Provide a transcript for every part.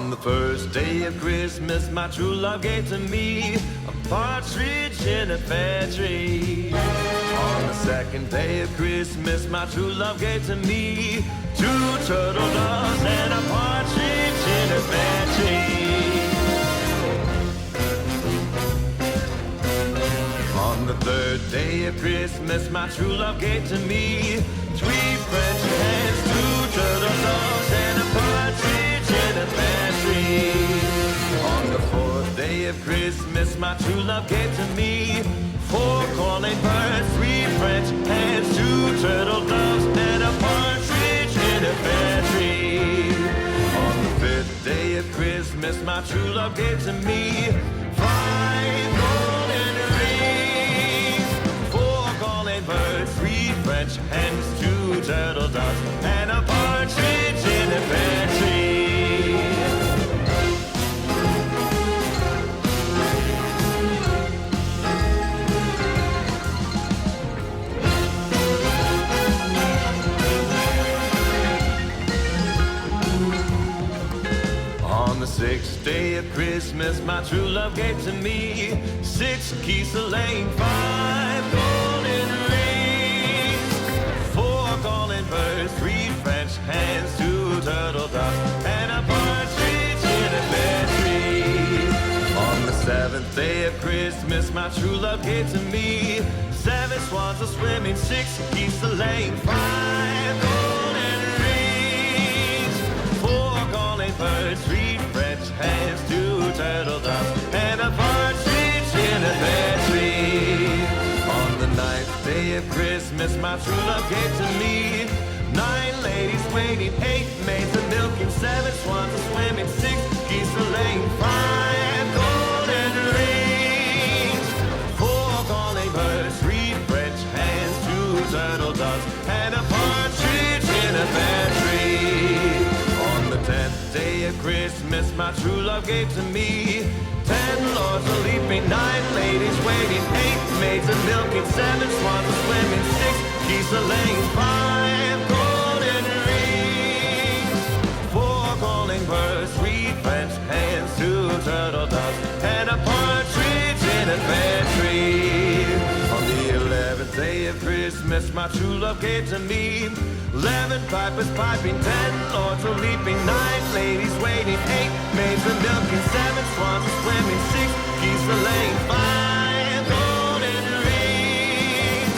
On the first day of Christmas, my true love gave to me a partridge in a pear tree. On the second day of Christmas, my true love gave to me 2 turtle doves and a partridge in a pear tree. On the third day of Christmas, my true love gave to me 3 French hens, 2 turtle doves and a partridge in a pear tree. On the fourth day of Christmas, my true love gave to me 4 calling birds, 3 French hens, 2 turtle doves and a partridge in a pear tree. On the fifth day of Christmas, my true love gave to me 5 golden rings, 4 calling birds, 3 French hens, 2 turtle doves and a partridge in a pear tree. On the sixth day of Christmas, my true love gave to me 6 geese laying, 5 golden rings, 4 calling birds, 3 French hens, 2 turtle doves and a partridge in a pear tree. On the seventh day of Christmas, my true love gave to me 7 swans a swimming, 6 geese laying, 5 golden rings, 4 calling birds, 3 French hens, 2 turtle doves and a partridge in a pear tree. On the ninth day of Christmas, my true love gave to me 9 ladies waiting, 8 maids a milking, 7 swans a swimming, 6 geese a laying, 5 golden rings, 4 calling birds, 3 French hens, 2 turtle doves and a partridge in a pear tree. On the 10th day of Christmas, my true love gave to me 10 lords a leaping, 9 ladies waiting, 8 maids a milking, 7 swans a swimming, 6 geese a laying, 5 golden rings, 4 calling birds, 3 French hens, 2 turtle doves and a partridge in a pear tree. On the 11th day of Christmas, my true love gave to me 11 pipers piping, 10 lords a leaping, 9 ladies waiting, 8 maids a milking, 7 swans a swimming, 6 geese a laying, 5 golden rings,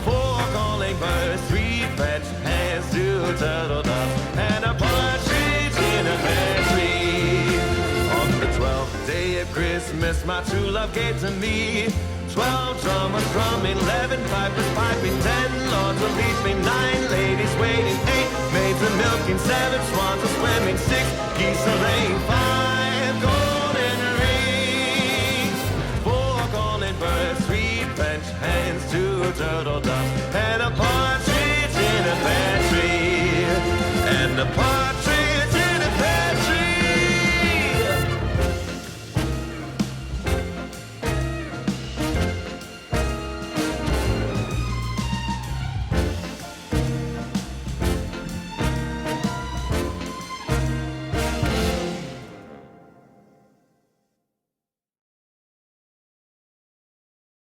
4 calling birds, 3 French hens, 2 turtle doves and a partridge in a pear tree. On the 12th day of Christmas, my true love gave to me 12 drummers drumming, 11 pipers piping, 10 lords a leaping, 9 ladies waiting, 8 maids a milking, 7 swans a swimming, 6 geese a laying, 5